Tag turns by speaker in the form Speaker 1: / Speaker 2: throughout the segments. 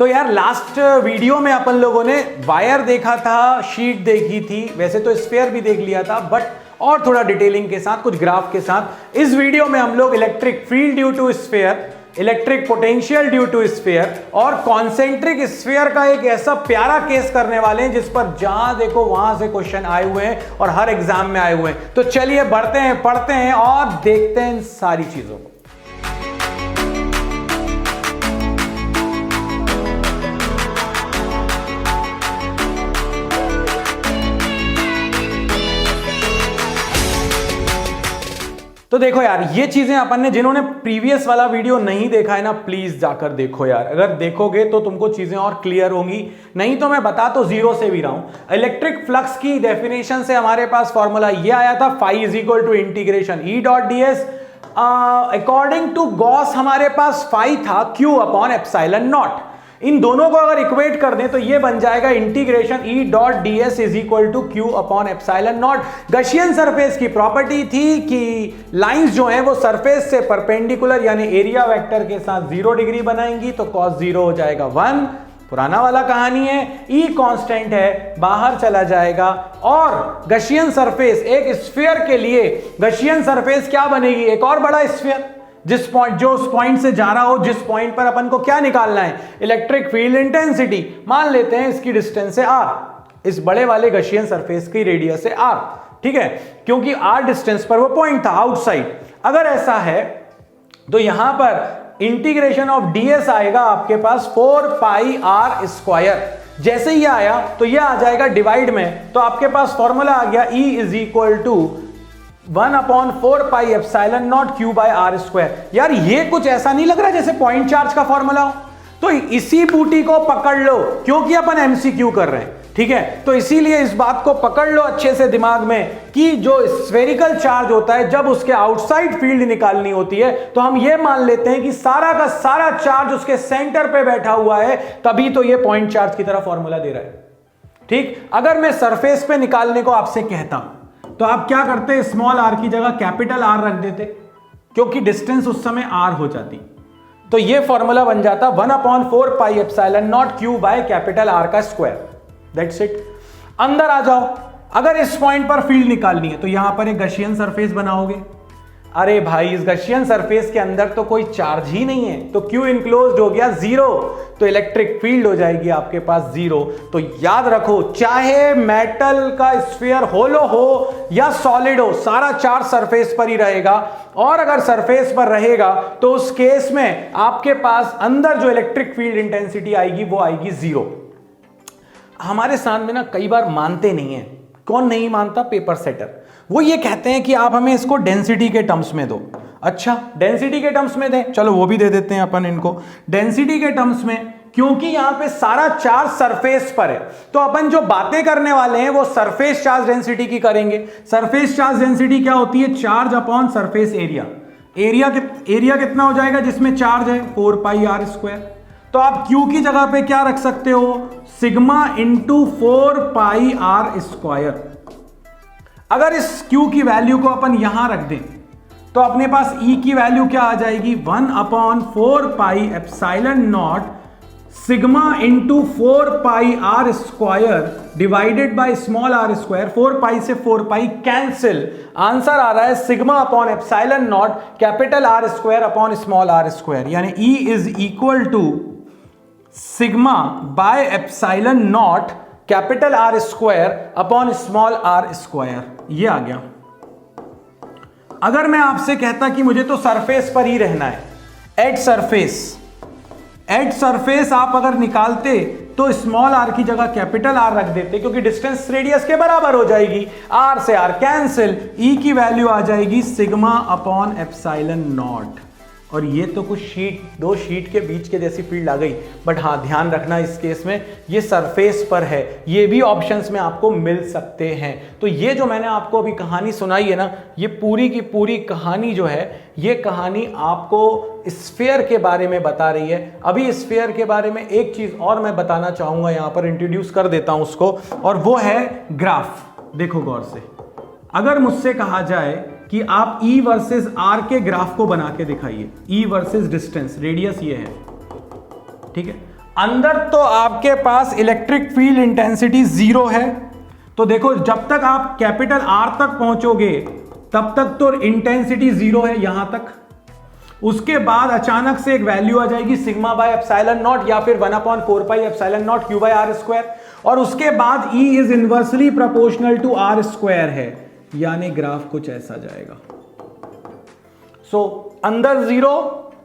Speaker 1: तो यार last video में अपन लोगों ने वायर देखा था, शीट देखी थी, वैसे तो स्फीयर भी देख लिया था बट और थोड़ा डिटेलिंग के साथ, कुछ ग्राफ के साथ। इस वीडियो में हम लोग electric field due to sphere, electric potential due to sphere और कॉन्सेंट्रिक स्फीयर का एक ऐसा प्यारा केस करने वाले हैं जिस पर जहां देखो वहां से क्वेश्चन आए हुए हैं और हर एग्जाम में आए हुए हैं। तो चलिए बढ़ते हैं, पढ़ते हैं और देखते हैं इन सारी चीजों को। तो देखो यार, ये चीजें अपन ने, जिन्होंने प्रीवियस वाला वीडियो नहीं देखा है ना, प्लीज जाकर देखो यार। अगर देखोगे तो तुमको चीजें और क्लियर होंगी, नहीं तो मैं बता तो जीरो से भी रहा हूं। इलेक्ट्रिक फ्लक्स की डेफिनेशन से हमारे पास फॉर्मूला ये आया था, phi is equal to integration E dot ds। According to Gauss हमारे पास फाई था Q अपॉन एप्सिलॉन नॉट। इन दोनों को अगर इक्वेट कर दें तो ये बन जाएगा integration E dot ds is equal to Q upon epsilon not. Gaussian surface की प्रॉपर्टी थी कि लाइंस जो हैं वो सरफेस से परपेंडिकुलर यानी एरिया वेक्टर के साथ 0 डिग्री बनाएंगी, तो cos 0 हो जाएगा 1। पुराना वाला कहानी है, E कांस्टेंट है, बाहर चला जाएगा। और गशियन सरफेस, एक स्फीयर के लिए गशियन सरफेस क्या बनेगी? एक और बड़ा स्फीयर, जिस पॉइंट, जो उस पॉइंट से जा रहा हो, जिस पॉइंट पर अपन को क्या निकालना है? Electric field intensity. मान लेते हैं इसकी डिस्टेंस है r, इस बड़े वाले गशियन सरफेस की रेडियस है r, ठीक है, क्योंकि r डिस्टेंस पर वो पॉइंट था आउटसाइड। अगर ऐसा है तो यहां पर इंटीग्रेशन ऑफ ds आएगा आपके पास 4 पाई r स्क्वायर। जैसे ही आया तो ये आ जाएगा डिवाइड में, तो आपके पास फॉर्मूला आ गया E is equal to 1 upon 4 pi epsilon naught Q by R square. यार ये कुछ ऐसा नहीं लग रहा जैसे पॉइंट चार्ज का फॉर्मूला हो? तो इसी बूटी को पकड़ लो, क्योंकि अपन एमसीक्यू कर रहे हैं, ठीक है? तो इसीलिए इस बात को पकड़ लो अच्छे से दिमाग में कि जो स्फेरिकल चार्ज होता है, जब उसके आउटसाइड फील्ड निकालनी होती है तो हम ये मान लेते हैं कि सारा का सारा चार्ज उसके सेंटर पे बैठा हुआ है, तभी तो ये पॉइंट चार्ज की तरह फॉर्मूला दे रहा है, ठीक? अगर मैं सरफेस पे निकालने को आपसे कहता हूं तो आप क्या करते? स्मॉल r की जगह कैपिटल R रख देते, क्योंकि डिस्टेंस उस समय r हो जाती। तो ये फॉर्मूला बन जाता 1 upon 4 pi epsilon naught Q by capital R का स्क्वायर। That's it. अंदर आ जाओ, अगर इस पॉइंट पर फील्ड निकालनी है तो यहां पर एक गशियन सरफेस बनाओगे। अरे भाई, इस गशियन सरफेस के अंदर तो कोई चार्ज ही नहीं है, तो Q इनक्लोज्ड हो गया 0, तो इलेक्ट्रिक फील्ड हो जाएगी आपके पास 0। तो याद रखो, चाहे मेटल का स्फीयर होलो हो या सॉलिड हो, सारा चार्ज सरफेस पर ही रहेगा। और अगर सरफेस पर रहेगा तो उस केस में आपके पास अंदर जो इलेक्ट्रिक फील्ड इंटेंसिटी आएगी वो आएगी 0। हमारे साथ में ना कई बार मानते नहीं है। कौन नहीं मानता? Paper setter. वो ये कहते हैं कि आप हमें इसको डेंसिटी के टर्म्स में दो। अच्छा, डेंसिटी के टर्म्स में दें, चलो वो भी दे देते हैं अपन इनको डेंसिटी के टर्म्स में, क्योंकि यहां पे सारा चार्ज सरफेस पर है। तो अपन जो बातें करने वाले हैं वो सरफेस चार्ज डेंसिटी की करेंगे। सरफेस चार्ज डेंसिटी क्या होती है? Charge upon surface area. Area कितना हो जाएगा जिसमें चार्ज है? 4 पाई r स्क्वायर। तो आप Q की जगह पे क्या रख सकते हो? Sigma into 4 pi r square. अगर इस Q की वैल्यू को अपन यहां रख दें तो अपने पास E की वैल्यू क्या आ जाएगी? 1 upon 4 pi epsilon naught sigma into 4 pi r square divided by small r square. 4 pi से 4 पाई कैंसिल, आंसर आ रहा है sigma upon epsilon naught capital R square upon small r square, यानी E is equal to sigma by epsilon naught capital R square upon small r square. ये आ गया। अगर मैं आपसे कहता कि मुझे तो सरफेस पर ही रहना है, एट सरफेस आप अगर निकालते तो स्मॉल r की जगह कैपिटल R रख देते, क्योंकि डिस्टेंस रेडियस के बराबर हो जाएगी। R से R कैंसिल, E की वैल्यू आ जाएगी सिग्मा अपॉन एप्सिलॉन नॉट। और ये तो कुछ दो शीट के बीच के जैसी फील्ड आ गई, बट हाँ ध्यान रखना इस केस में ये सरफेस पर है। ये भी ऑप्शंस में आपको मिल सकते हैं। तो ये जो मैंने आपको अभी कहानी सुनाई है ना, ये पूरी की पूरी कहानी जो है, ये कहानी आपको स्फीयर के बारे में बता रही है। अभी स्फीयर के बारे में एक चीज और मैं बताना चाहूंगा, यहां पर इंट्रोड्यूस कर देता हूं उसको, और वो है ग्राफ। देखो गौर से, अगर मुझसे कहा जाए कि आप E वर्सेस R के ग्राफ को बना के दिखाइए, E वर्सेस डिस्टेंस, रेडियस ये है, ठीक है, अंदर तो आपके पास इलेक्ट्रिक फील्ड इंटेंसिटी 0 है। तो देखो जब तक आप कैपिटल R तक पहुंचोगे तब तक तो इंटेंसिटी 0 है यहां तक। उसके बाद अचानक से एक वैल्यू आ जाएगी सिग्मा बाय एप्सिलॉन नॉट या फिर 1/4 pi epsilon naught Q by R square, और उसके बाद E is inversely proportional to R square है, यानी ग्राफ कुछ ऐसा जाएगा। सो अंदर 0,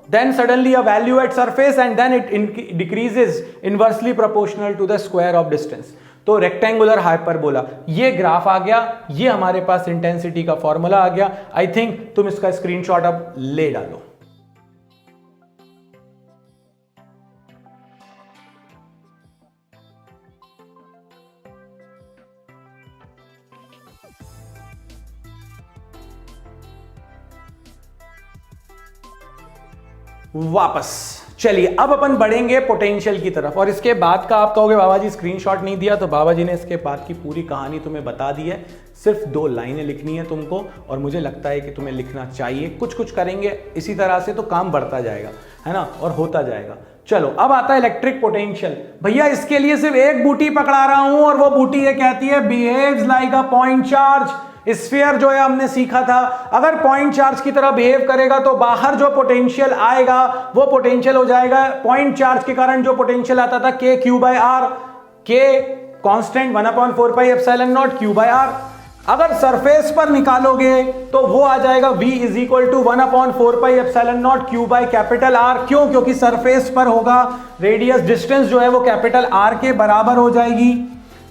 Speaker 1: then suddenly a value at surface and then it decreases inversely proportional to the square of distance। तो रेक्टेंगुलर हाइपरबोला ये ग्राफ आ गया, ये हमारे पास इंटेंसिटी का फॉर्मूला आ गया। आई थिंक तुम इसका स्क्रीनशॉट अब ले डालो। वापस चलिए अब अपन बढ़ेंगे पोटेंशियल की तरफ। और इसके बाद का आप कहोगे बाबा जी स्क्रीनशॉट नहीं दिया, तो बाबा जी ने इसके बाद की पूरी कहानी तुम्हें बता दी है। सिर्फ 2 लाइनें लिखनी है तुमको, और मुझे लगता है कि तुम्हें लिखना चाहिए। कुछ कुछ करेंगे इसी तरह से तो काम बढ़ता जाएगा, है ना, और होता जाएगा। चलो अब आता है इलेक्ट्रिक पोटेंशियल। भैया इसके लिए सिर्फ एक बूटी पकड़ा रहा हूं, और वो बूटी ये कहती है behaves like a point charge. Sphere जो है हमने सीखा था, अगर पॉइंट चार्ज की तरह बिहेव करेगा तो बाहर जो पोटेंशियल आएगा वो पोटेंशियल हो जाएगा पॉइंट चार्ज के कारण जो पोटेंशियल आता था K Q by R, K constant 1/4 pi epsilon naught Q by R. अगर सरफेस पर निकालोगे तो वो आ जाएगा V is equal to 1/4 pi epsilon naught Q by capital R। क्यों? क्योंकि सरफेस पर होगा, रेडियस डिस्टेंस जो है वो कैपिटल R के बराबर हो जाएगी।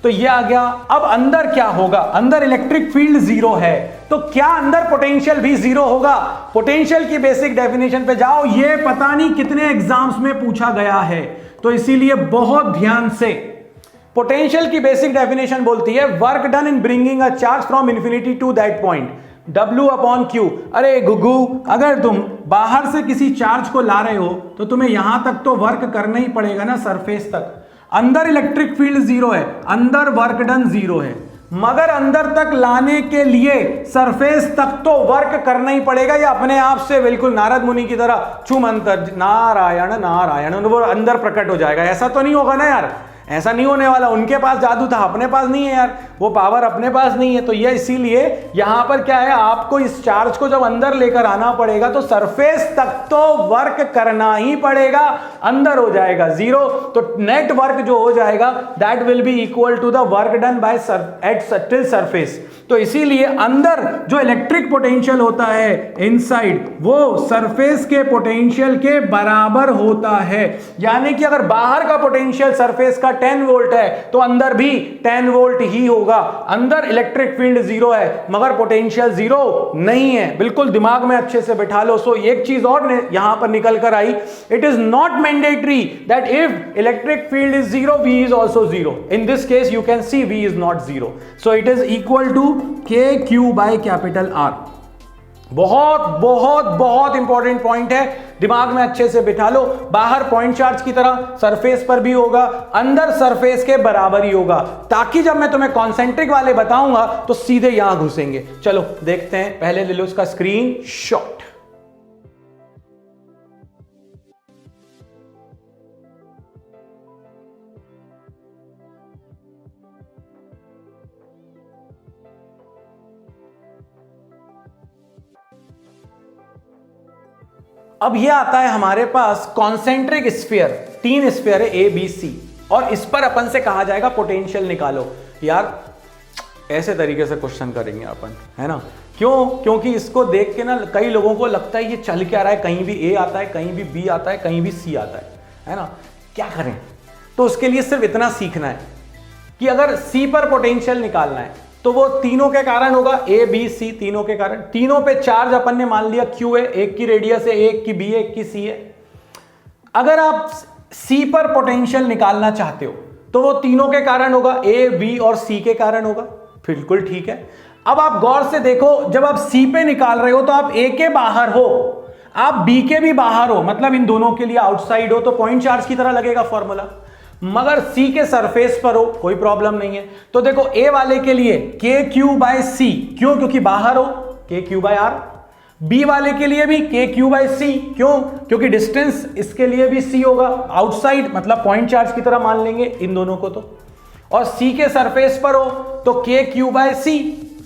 Speaker 1: तो ये आ गया। अब अंदर क्या होगा? अंदर इलेक्ट्रिक फील्ड 0 है, तो क्या अंदर पोटेंशियल भी 0 होगा? पोटेंशियल की बेसिक डेफिनेशन पे जाओ, ये पता नहीं कितने एग्जाम्स में पूछा गया है, तो इसीलिए बहुत ध्यान से। पोटेंशियल की बेसिक डेफिनेशन बोलती है work done in bringing a charge from infinity to that point, W/Q। अरे गुगू, अगर तुम बाहर से किसी चार्ज को ला रहे हो तो तुम्हें यहां तक तो वर्क करना ही पड़ेगा ना, सरफेस तक। अंदर इलेक्ट्रिक फील्ड 0 है, अंदर वर्क डन 0 है, मगर अंदर तक लाने के लिए सरफेस तक तो वर्क करना ही पड़ेगा। या अपने आप से बिल्कुल नारद मुनि की तरह छुमंतर नारायण नारायण वो अंदर प्रकट हो जाएगा? ऐसा तो नहीं होगा ना यार, ऐसा नहीं होने वाला। उनके पास जादू था, अपने पास नहीं है यार, वो पावर अपने पास नहीं है। तो ये इसीलिए यहां पर क्या है, आपको इस चार्ज को जब अंदर लेकर आना पड़ेगा तो सरफेस तक तो वर्क करना ही पड़ेगा, अंदर हो जाएगा 0। तो नेट वर्क जो हो जाएगा that will be equal to the work done by at till surface. तो इसीलिए अंदर जो इलेक्ट्रिक पोटेंशियल होता है इनसाइड, वो सरफेस के पोटेंशियल के बराबर होता है। यानी कि अगर बाहर का पोटेंशियल सरफेस का 10 वोल्ट है तो अंदर भी 10 वोल्ट ही होगा। अंदर इलेक्ट्रिक फील्ड 0 है मगर पोटेंशियल 0 नहीं है। बिल्कुल दिमाग में अच्छे से बिठा लो। सो एक चीज और यहां पर निकल कर आई, it is not mandatory that if electric field is 0 V is also 0। in this case you can see V is not 0, so it is equal to KQ by capital R। बहुत बहुत बहुत इंपॉर्टेंट पॉइंट है, दिमाग में अच्छे से बिठा लो। बाहर पॉइंट चार्ज की तरह सरफेस पर भी होगा, अंदर सरफेस के बराबर ही होगा, ताकि जब मैं तुम्हें कॉन्सेंट्रिक वाले बताऊंगा तो सीधे यहां घुसेंगे। चलो देखते हैं, पहले ले लो इसका स्क्रीन शॉट। अब यह आता है हमारे पास कॉन्सेंट्रिक स्फीयर, 3 स्फीयर है A B C, और इस पर अपन से कहा जाएगा पोटेंशियल निकालो। यार ऐसे तरीके से क्वेश्चन करेंगे अपन, है ना। क्यों? क्योंकि इसको देख के ना कई लोगों को लगता है ये चल क्या रहा है, कहीं भी A आता है, कहीं भी B आता है, कहीं भी C आता है ना। क्या करें? तो उसके लिए सिर्फ इतना सीखना है कि अगर C पर पोटेंशियल निकालना है तो वो तीनों के कारण होगा, A B C तीनों के कारण। तीनों पे चार्ज अपन ने मान लिया Q है, एक की रेडियस है, एक की B है, एक की C है। अगर आप C पर पोटेंशियल निकालना चाहते हो तो वो तीनों के कारण होगा, A B और C के कारण होगा। बिल्कुल ठीक है। अब आप गौर से देखो, जब आप C पे निकाल रहे हो तो आप A के बाहर हो, आप B के भी बाहर हो, मतलब इन दोनों के लिए आउटसाइड हो, तो पॉइंट चार्ज की तरह लगेगा फॉर्मूला। मगर C के सरफेस पर हो, कोई प्रॉब्लम नहीं है। तो देखो A वाले के लिए KQ बाय C, क्यों? क्योंकि बाहर हो, KQ बाय R। बी वाले के लिए भी के क्यू बाई सी, क्यों? क्योंकि डिस्टेंस इसके लिए भी सी होगा, आउटसाइड मतलब पॉइंट चार्ज की तरह मान लेंगे इन दोनों को तो। और सी के सरफेस पर हो तो के क्यू बाय सी,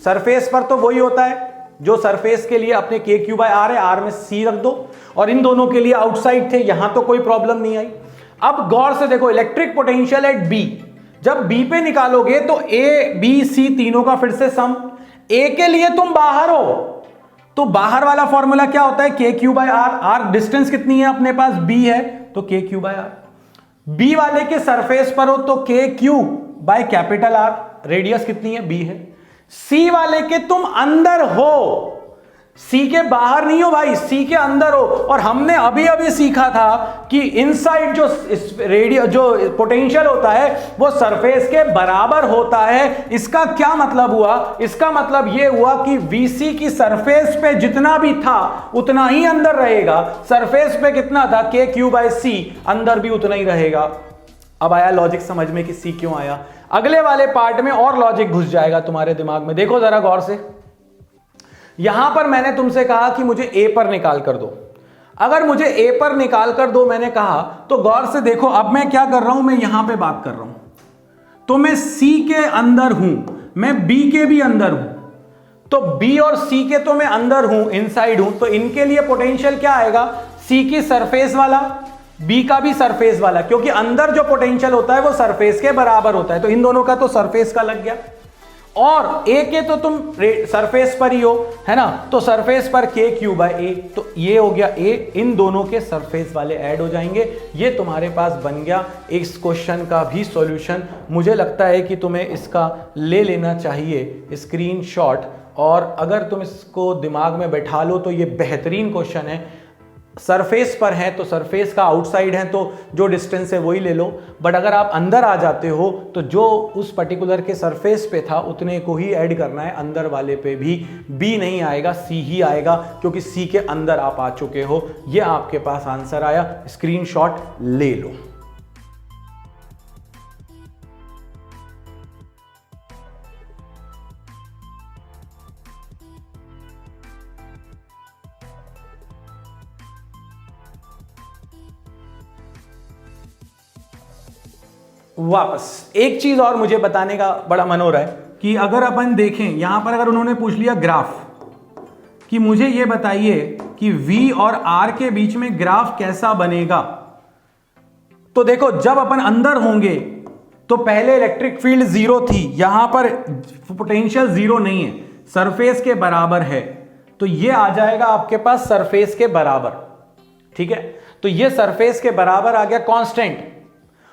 Speaker 1: सरफेस पर तो वही होता है जो सरफेस के लिए अपने के क्यू बाय आर है, आर में सी रख दो। और इन दोनों के लिए आउटसाइड थे, यहां तो कोई प्रॉब्लम नहीं आई। अब गौर से देखो, इलेक्ट्रिक पोटेंशियल एट बी, जब बी पे निकालोगे तो ए बी सी तीनों का फिर से सम, ए के लिए तुम बाहर हो तो बाहर वाला फॉर्मूला क्या होता है, K Q by R, R distance कितनी है अपने पास, बी है तो K Q by are. B वाले के सरफेस पर हो तो K Q by capital R, radius कितनी है, बी है। सी वाले के तुम अंदर हो, सी के बाहर नहीं हो भाई, सी के अंदर हो। और हमने अभी अभी सीखा था कि इनसाइड जो रेडियो जो पोटेंशियल होता है वो सरफेस के बराबर होता है। इसका क्या मतलब हुआ, इसका मतलब यह हुआ कि VC की सरफेस पे जितना भी था उतना ही अंदर रहेगा, सरफेस पे कितना था के क्यू बाय सी, अंदर भी उतना ही रहेगा। अब आया लॉजिक समझ में कि सी क्यों आया। अगले वाले पार्ट में और लॉजिक घुस जाएगा तुम्हारे दिमाग में। देखो जरा गौर से, यहां पर मैंने तुमसे कहा कि मुझे ए पर निकाल कर दो। अगर मुझे ए पर निकाल कर दो मैंने कहा, तो गौर से देखो अब मैं क्या कर रहा हूं, मैं यहां पे बात कर रहा हूं तो मैं सी के अंदर हूं, मैं बी के भी अंदर हूं, तो बी और सी के तो मैं अंदर हूं, इनसाइड हूं, तो इनके लिए पोटेंशियल क्या आएगा, सी की सरफेस वाला, बी का भी सरफेस वाला, क्योंकि अंदर जो पोटेंशियल होता है वो सरफेस के बराबर होता है, तो इन दोनों का तो सरफेस का लग गया। और ए के तो तुम सरफेस पर ही हो, है ना, तो सरफेस पर के क्यू बाय ए, तो ये हो गया ए, इन दोनों के सरफेस वाले ऐड हो जाएंगे। ये तुम्हारे पास बन गया इस क्वेश्चन का भी सॉल्यूशन। मुझे लगता है कि तुम्हें इसका ले लेना चाहिए स्क्रीनशॉट, और अगर तुम इसको दिमाग में बैठा लो तो ये बेहतरीन क्वेश्चन है। सरफेस पर है तो सरफेस का आउटसाइड है तो जो डिस्टेंस है वही ले लो, बट अगर आप अंदर आ जाते हो तो जो उस पर्टिकुलर के सरफेस पे था उतने को ही ऐड करना है, अंदर वाले पे भी बी नहीं आएगा, सी ही आएगा, क्योंकि सी के अंदर आप आ चुके हो। ये आपके पास आंसर आया, स्क्रीनशॉट ले लो। वापस एक चीज और मुझे बताने का बड़ा मन हो रहा है कि अगर अपन देखें यहां पर, अगर उन्होंने पूछ लिया ग्राफ कि मुझे ये बताइए कि V और R के बीच में ग्राफ कैसा बनेगा, तो देखो जब अपन अंदर होंगे तो पहले इलेक्ट्रिक फील्ड जीरो थी, यहां पर पोटेंशियल जीरो नहीं है, सरफेस के बराबर है, तो ये आ जाएगा आपके पास सरफेस के बराबर। ठीक है, तो ये सरफेस के बराबर आ गया कांस्टेंट,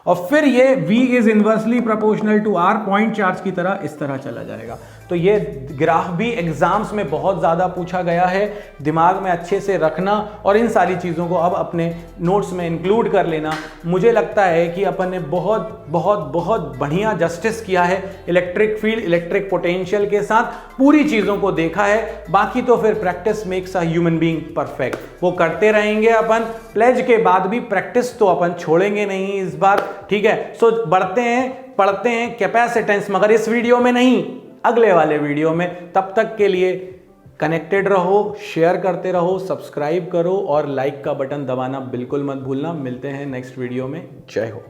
Speaker 1: और फिर ये V is inversely proportional to R, point charge की तरह इस तरह चला जाएगा। तो ये ग्राफ भी एग्जाम्स में बहुत ज़्यादा पूछा गया है, दिमाग में अच्छे से रखना और इन सारी चीज़ों को अब अपने नोट्स में इंक्लूड कर लेना। मुझे लगता है कि अपन ने बहुत बहुत बहुत बढ़िया जस्टिस किया है इलेक्ट्रिक फील्ड, इलेक्ट्रिक पोटेंशियल के साथ पूरी चीज़ों को देखा है। बाकी तो फिर practice makes a human being perfect, वो करते रहेंगे अपन, प्लेज के बाद भी प्रैक्टिस तो अपन छोड़ेंगे नहीं इस बार। ठीक है, सो बढ़ते हैं, पढ़ते हैं कैपेसिटेंस, मगर इस वीडियो में नहीं, अगले वाले वीडियो में। तब तक के लिए कनेक्टेड रहो, शेयर करते रहो, सब्सक्राइब करो और लाइक का बटन दबाना बिल्कुल मत भूलना। मिलते हैं नेक्स्ट वीडियो में। जय हो।